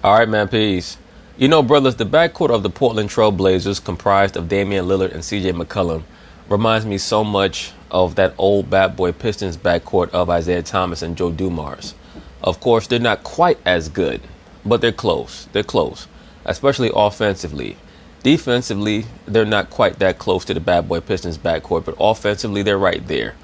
All right, man, peace. You know, brothers, the backcourt of the Portland Trail Blazers, comprised of Damian Lillard and CJ McCollum, reminds me so much of that old bad boy Pistons backcourt of Isaiah Thomas and Joe Dumars. Of course, they're not quite as good, but they're close. They're close, especially offensively. Defensively, they're not quite that close to the bad boy Pistons backcourt, but offensively, they're right there.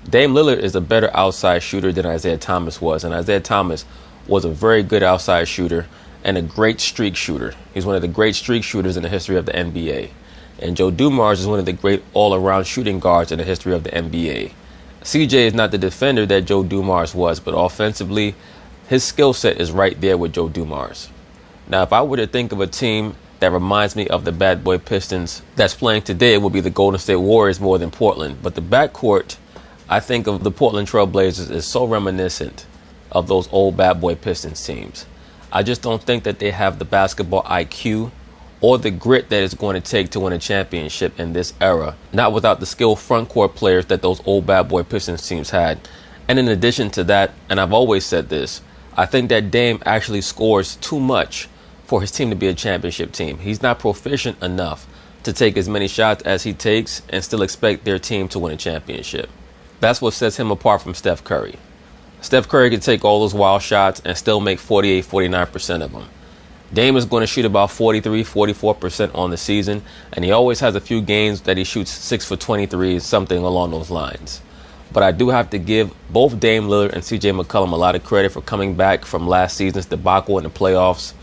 Dame Lillard is a better outside shooter than Isaiah Thomas was, and Isaiah Thomas was a very good outside shooter and a great streak shooter. He's one of the great streak shooters in the history of the NBA. And Joe Dumars is one of the great all-around shooting guards in the history of the NBA. CJ is not the defender that Joe Dumars was, but offensively, his skill set is right there with Joe Dumars. Now, if I were to think of a team that reminds me of the bad boy Pistons that's playing today, it would be the Golden State Warriors more than Portland. But the backcourt, I think of the Portland Trail Blazers, is so reminiscent of those old bad boy Pistons teams. I just don't think that they have the basketball IQ or the grit that it's going to take to win a championship in this era, not without the skilled front court players that those old bad boy Pistons teams had. And in addition to that, and I've always said this, I think that Dame actually scores too much for his team to be a championship team. He's not proficient enough to take as many shots as he takes and still expect their team to win a championship. That's what sets him apart from Steph Curry. Steph Curry can take all those wild shots and still make 48, 49% of them. Dame is going to shoot about 43, 44% on the season, and he always has a few games that he shoots 6 for 23, something along those lines. But I do have to give both Dame Lillard and CJ McCollum a lot of credit for coming back from last season's debacle in the playoffs.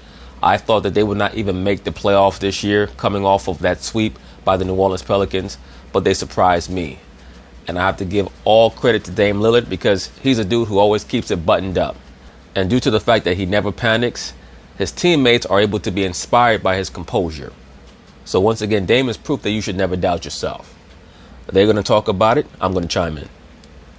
I thought that they would not even make the playoffs this year, coming off of that sweep by the New Orleans Pelicans, but they surprised me. And I have to give all credit to Dame Lillard because he's a dude who always keeps it buttoned up. And due to the fact that he never panics, his teammates are able to be inspired by his composure. So once again, Dame is proof that you should never doubt yourself. They're going to talk about it. I'm going to chime in.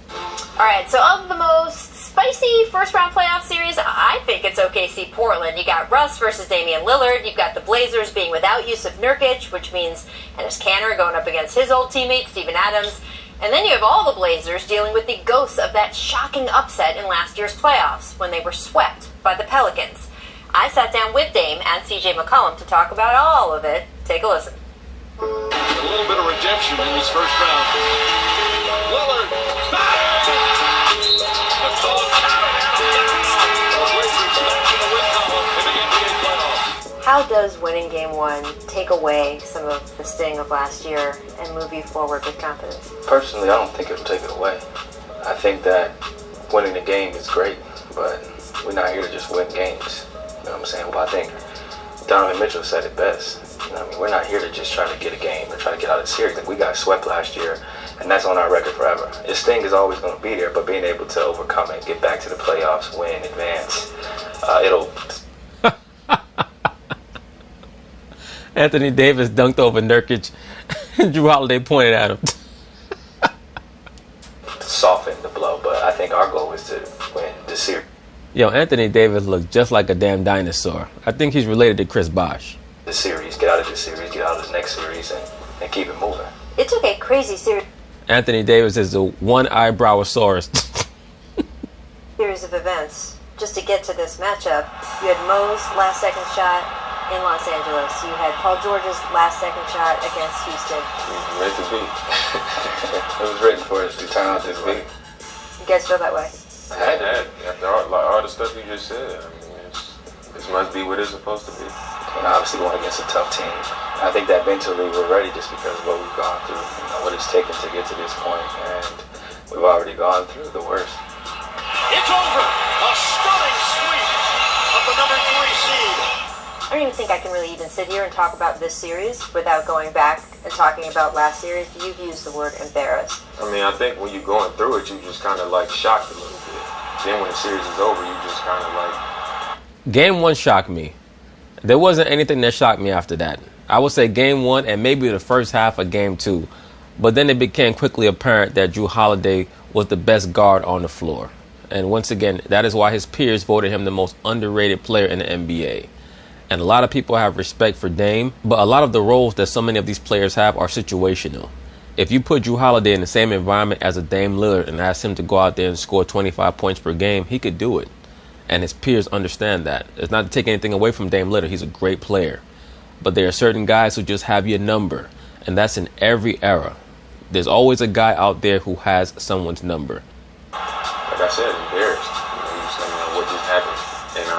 All right, so of the most spicy first-round playoff series, I think it's OKC Portland. You got Russ versus Damian Lillard. You've got the Blazers being without Yusuf Nurkic, which means Enes Kanter going up against his old teammate, Steven Adams. And then you have all the Blazers dealing with the ghosts of that shocking upset in last year's playoffs when they were swept by the Pelicans. I sat down with Dame and CJ McCollum to talk about all of it. Take a listen. A little bit of redemption in this first round. Lillard. How does winning Game 1 take away some of the sting of last year and move you forward with confidence? Personally, I don't think it'll take it away. I think that winning the game is great, but we're not here to just win games. You know what I'm saying? Well, I think Donovan Mitchell said it best. You know what I mean? We're not here to just try to get a game or try to get out of the series. Like, we got swept last year, and that's on our record forever. This sting is always going to be there, but being able to overcome it, get back to the playoffs, win, advance, it'll... Anthony Davis dunked over Nurkic. Drew Holiday pointed at him. Soften the blow, but I think our goal is to win the series. Yo, Anthony Davis looks just like a damn dinosaur. I think he's related to Chris Bosh. The series, get out of this series, get out of this next series, and keep it moving. It took a crazy series. Anthony Davis is the one eyebrowosaurus. Series of events just to get to this matchup. You had Mo's last second shot in Los Angeles. You had Paul George's last second shot against Houston. Ready to beat. It was written for us to turn out this beat. You guys feel that way? I had that. After all the stuff you just said, I mean, this must be what it's supposed to be. And obviously going against a tough team. I think that mentally we're ready just because of what we've gone through, what it's taken to get to this point, and we've already gone through the worst. It's over. A stunning sweep of the number 3 seed. I don't even think I can really even sit here and talk about this series without going back and talking about last series. You've used the word embarrassed. I mean, I think when you're going through it, you just kind of like shocked a little bit. Then when the series is over, you just kind of like... Game 1 shocked me. There wasn't anything that shocked me after that. I would say Game 1 and maybe the first half of Game 2. But then it became quickly apparent that Drew Holiday was the best guard on the floor. And once again, that is why his peers voted him the most underrated player in the NBA. And a lot of people have respect for Dame, but a lot of the roles that so many of these players have are situational. If you put Drew Holiday in the same environment as a Dame Lillard and ask him to go out there and score 25 points per game, he could do it. and his peers understand that. It's not to take anything away from Dame Lillard. He's a great player. But there are certain guys who just have your number, and that's in every era. There's always a guy out there who has someone's number. Like I said, embarrassed. You just don't know what just happened. And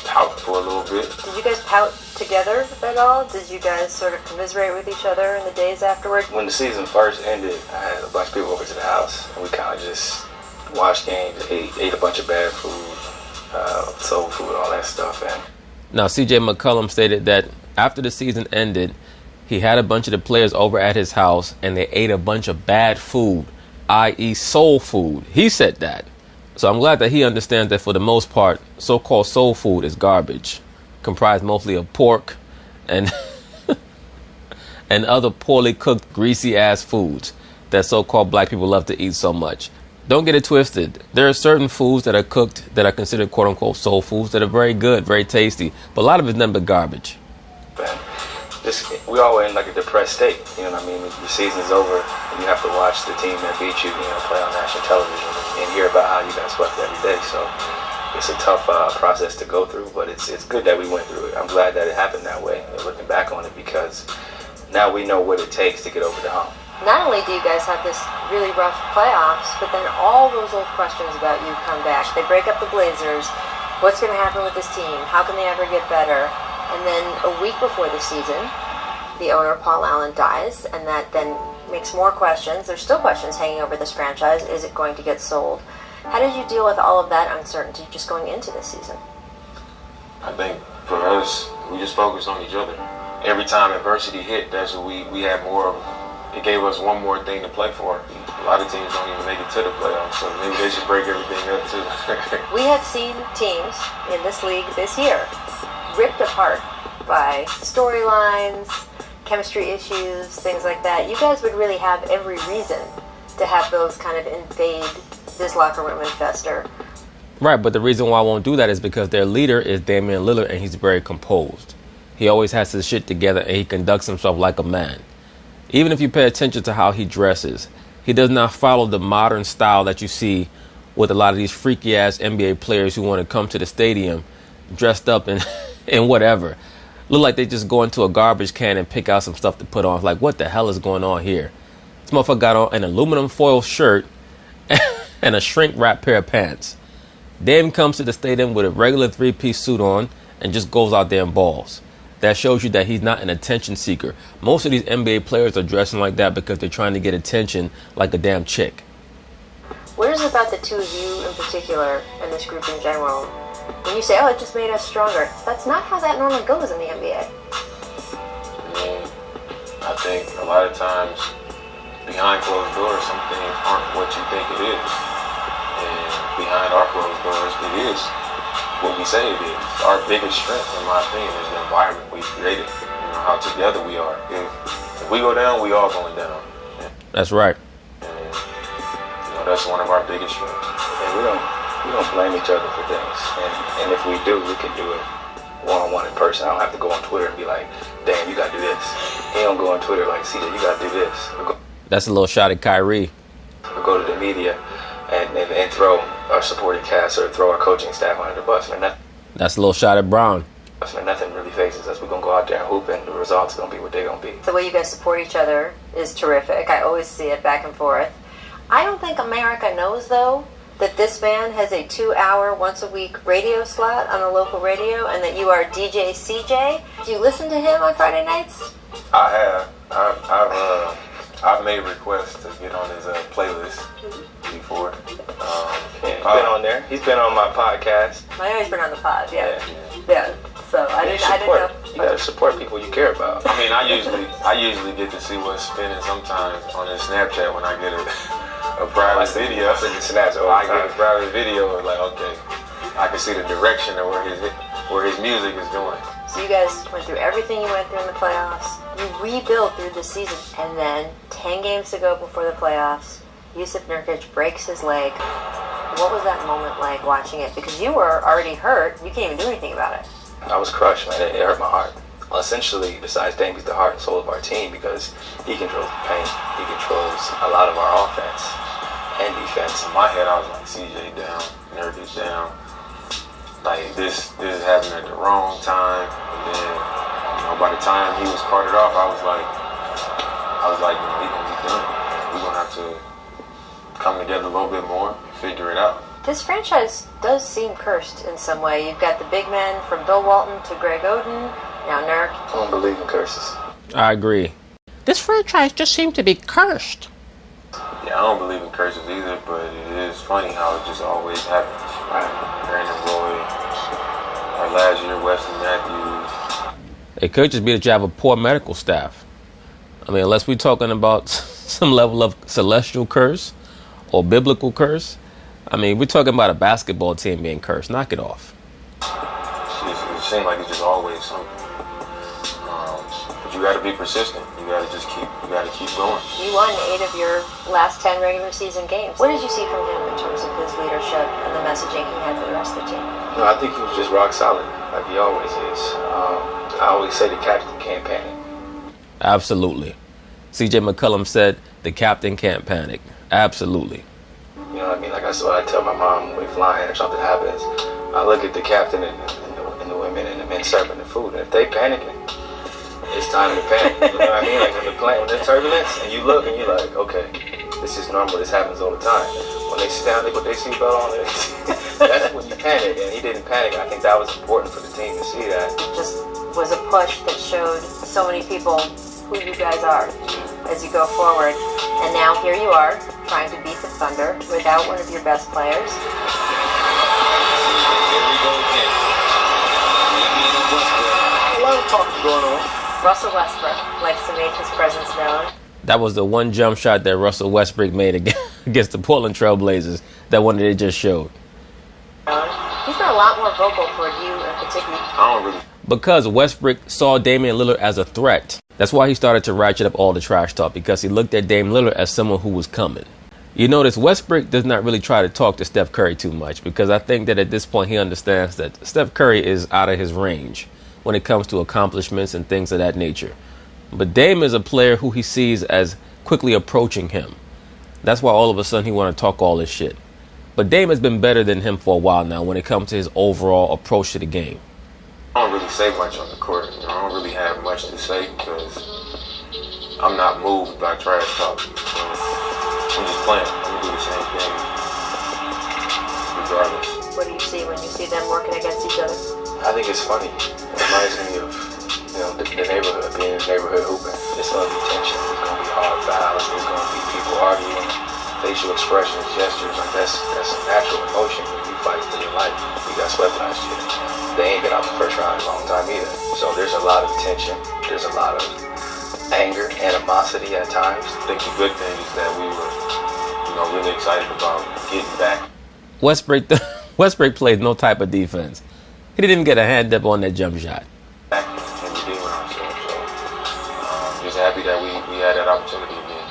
pout for a little bit. Did you guys pout together at all? Did you guys sort of commiserate with each other in the days afterward? When the season first ended, I had a bunch of people over to the house, and we kind of just watched games, ate a bunch of bad food, soul food, all that stuff. And now, C.J. McCollum stated that after the season ended, he had a bunch of the players over at his house, and they ate a bunch of bad food, i.e. soul food. He said that. So I'm glad that he understands that for the most part, so-called soul food is garbage, comprised mostly of pork and and other poorly cooked, greasy-ass foods that so-called black people love to eat so much. Don't get it twisted. There are certain foods that are cooked that are considered quote-unquote soul foods that are very good, very tasty, but a lot of it's nothing but garbage. We all were in like a depressed state, you know what I mean? The season's over, and you have to watch the team that beat you, play on national television and hear about how you got swept every day. So it's a tough process to go through, but it's good that we went through it. I'm glad that it happened that way, looking back on it, because now we know what it takes to get over the hump. Not only do you guys have this really rough playoffs, but then all those old questions about you come back. They break up the Blazers. What's going to happen with this team? How can they ever get better? And then a week before the season, the owner, Paul Allen, dies, and that then makes more questions. There's still questions hanging over this franchise. Is it going to get sold? How did you deal with all of that uncertainty just going into this season? I think for us, we just focused on each other. Every time adversity hit, that's what we had more of. It gave us one more thing to play for. A lot of teams don't even make it to the playoffs, so maybe they should break everything up too. We have seen teams in this league this year ripped apart by storylines, chemistry issues, things like that. You guys would really have every reason to have those kind of invade this locker room and fester. Right, but the reason why I won't do that is because their leader is Damian Lillard, and he's very composed. He always has his shit together, and he conducts himself like a man. Even if you pay attention to how he dresses, he does not follow the modern style that you see with a lot of these freaky-ass NBA players who want to come to the stadium dressed up in whatever. Look like they just go into a garbage can and pick out some stuff to put on. Like, what the hell is going on here? This motherfucker got on an aluminum foil shirt and a shrink-wrap pair of pants. Dame comes to the stadium with a regular three-piece suit on and just goes out there and balls. That shows you that he's not an attention seeker. Most of these NBA players are dressing like that because they're trying to get attention like a damn chick. What is it about the two of you in particular and this group in general? When you say, oh, it just made us stronger, that's not how that normally goes in the NBA. I think a lot of times behind closed doors, some things aren't what you think it is. And behind our closed doors, it is what we say it is. Our biggest strength, in my opinion, is the environment we've created. How together we are. If we go down, we all going down. That's right. And that's one of our biggest strengths. And we don't blame each other for things. And if we do, we can do it one-on-one in person. I don't have to go on Twitter and be like, damn, you got to do this. He don't go on Twitter like, CJ, you got to do this. That's a little shot at Kyrie. Or go to the media and throw our supporting cast or throw our coaching staff under the bus. That's a little shot at Brown. Nothing really phases us. We're going to go out there and hoop, and the results are going to be what they're going to be. The way you guys support each other is terrific. I always see it back and forth. I don't think America knows, though, that this man has a 2-hour, once-a-week radio slot on a local radio, and that you are DJ CJ. Do you listen to him on Friday nights? I have. I've made requests to get on his playlist before. He's been on there. He's been on my podcast. I know he's been on the pod, yeah. So I didn't know. You gotta support people you care about. I mean, I usually get to see what's spinning sometimes on his Snapchat when I get a private video. I get a private video, like, okay, I can see the direction of where his music is going. So you guys went through everything you went through in the playoffs. You rebuilt through the season, and then 10 games to go before the playoffs, Yusuf Nurkic breaks his leg. What was that moment like watching it? Because you were already hurt. You can't even do anything about it. I was crushed, man. It hurt my heart. Well, essentially, besides Dame, he's the heart and soul of our team because he controls the paint. He controls a lot of our offense and defense. In my head, I was like, CJ down, Nurkic down. like this happened at the wrong time. And then, by the time he was carted off, I was like, he's gonna be done. We're gonna have to come together a little bit more and figure it out. This franchise does seem cursed in some way. You've got the big men from Bill Walton to Greg Oden, now Nurk. I don't believe in curses. I agree. This franchise just seemed to be cursed. Yeah, I don't believe in curses either, but it is funny how it just always happens. Right? Brandon Roy, our last year, Wesley Matthews. It could just be that you have a poor medical staff. I mean, unless we're talking about some level of celestial curse or biblical curse. I mean, we're talking about a basketball team being cursed. Knock it off. It seems like it's just always something. But you got to be persistent. You got to keep going. You won 8 of your last 10 regular season games. What did you see from him in terms of his leadership and the messaging he had for the rest of the team? No, I think he was just rock solid, like he always is. I always say the captain can't panic. Absolutely. CJ McCollum said the captain can't panic. Absolutely. You know what I mean? Like that's what I tell my mom when we flying or something happens. I look at the captain and the women and the men serving the food, and if they panicking, it's time to panic. You know what I mean? Like on the plane, when there's turbulence, and you look and you're like, okay, this is normal. This happens all the time. When they sit down, they put their seatbelt on. That's when you panic, and he didn't panic. I think that was important for the team to see that. It just was a push that showed so many people who you guys are as you go forward. And now here you are, trying to beat the Thunder without one of your best players. Here we go again. A lot of talking going on. Russell Westbrook likes to make his presence known. That was the one jump shot that Russell Westbrook made against the Portland Trail Blazers, that one that they just showed. He's been a lot more vocal toward you in particular. I don't really. Because Westbrook saw Damian Lillard as a threat. That's why he started to ratchet up all the trash talk, because he looked at Dame Lillard as someone who was coming. You notice Westbrook does not really try to talk to Steph Curry too much, because I think that at this point he understands that Steph Curry is out of his range when it comes to accomplishments and things of that nature. But Dame is a player who he sees as quickly approaching him. That's why all of a sudden he want to talk all this shit. But Dame has been better than him for a while now when it comes to his overall approach to the game. I don't really say much on the court. I don't really have much to say because I'm not moved by trash talk. So I'm just playing. I'm gonna do the same thing regardless. What do you see when you see them working against each other? I think it's funny. It reminds me of the neighborhood, being in the neighborhood hooping. It's gonna be tension. It's gonna be hard fouls. There's gonna be people arguing, facial expressions, gestures. Like that's a natural emotion when you fight for your life. We got swept last year. They ain't been out the first round in a long time either. So there's a lot of tension. There's a lot of anger, animosity at times. I think the good thing is that we were, really excited about getting back. Westbrook played no type of defense. He didn't even get a hand up on that jump shot. Back and redeeming ourselves. So just happy that we had that opportunity again.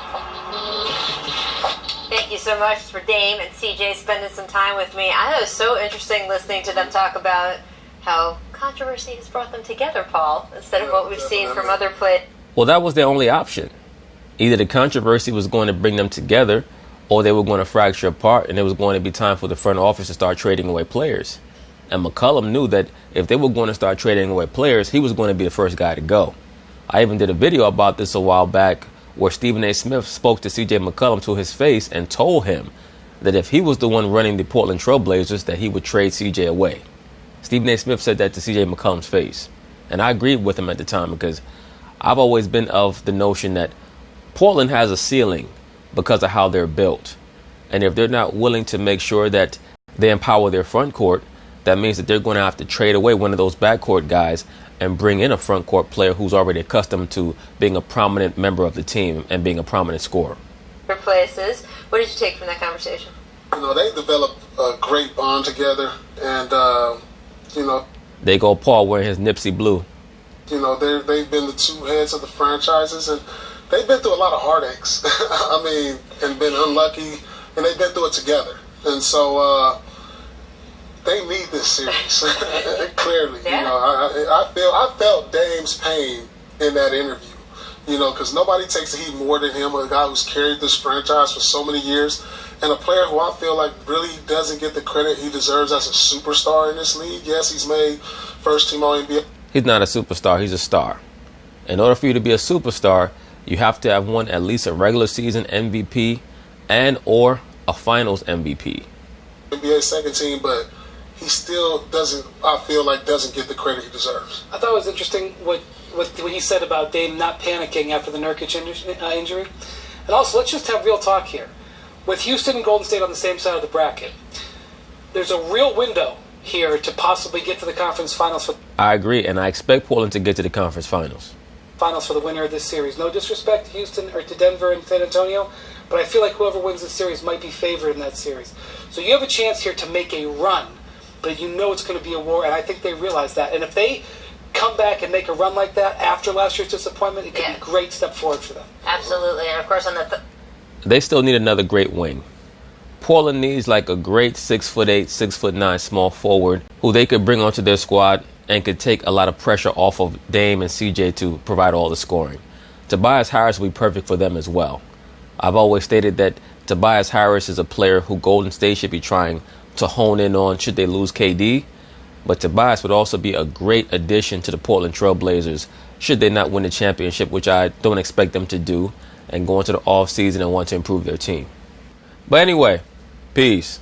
Thank you so much for Dame and CJ spending some time with me. I know it was so interesting listening to them talk about how controversy has brought them together, Paul, instead of what we've seen from other players. Well, that was their only option. Either the controversy was going to bring them together, or they were going to fracture apart, and it was going to be time for the front office to start trading away players. And McCollum knew that if they were going to start trading away players, he was going to be the first guy to go. I even did a video about this a while back where Stephen A. Smith spoke to CJ McCollum to his face and told him that if he was the one running the Portland Trail Blazers, that he would trade CJ away. Stephen A. Smith said that to CJ McCollum's face. And I agreed with him at the time because I've always been of the notion that Portland has a ceiling because of how they're built. And if they're not willing to make sure that they empower their front court, that means that they're going to have to trade away one of those backcourt guys and bring in a front court player who's already accustomed to being a prominent member of the team and being a prominent scorer. Places. What did you take from that conversation? They developed a great bond together, and They go Paul wearing his Nipsey blue. They've been the two heads of the franchises, and they've been through a lot of heartaches. And been unlucky, and they've been through it together. And so they need this series clearly. Yeah. I felt Dame's pain in that interview. because nobody takes the heat more than him, a guy who's carried this franchise for so many years, and a player who I feel like really doesn't get the credit he deserves as a superstar in this league. Yes, he's made first-team All-NBA. He's not a superstar. He's a star. In order for you to be a superstar, you have to have won at least a regular season MVP and or a finals MVP. NBA second team, but he still doesn't get the credit he deserves. I thought it was interesting what he said about Dame not panicking after the Nurkic injury. And also, let's just have real talk here. With Houston and Golden State on the same side of the bracket, there's a real window here to possibly get to the conference finals. I agree, and I expect Portland to get to the conference finals. Finals for the winner of this series. No disrespect to Houston or to Denver and San Antonio, but I feel like whoever wins this series might be favored in that series. So you have a chance here to make a run, but you know it's going to be a war, and I think they realize that. And if they come back and make a run like that after last year's disappointment, it could be a great step forward for them. Absolutely, and of course on the... They still need another great wing. Portland needs like a great 6'8", 6'9" small forward who they could bring onto their squad and could take a lot of pressure off of Dame and CJ to provide all the scoring. Tobias Harris will be perfect for them as well. I've always stated that Tobias Harris is a player who Golden State should be trying to hone in on should they lose KD. But Tobias would also be a great addition to the Portland Trail Blazers should they not win the championship, which I don't expect them to do, and go into the offseason and want to improve their team. But anyway, peace.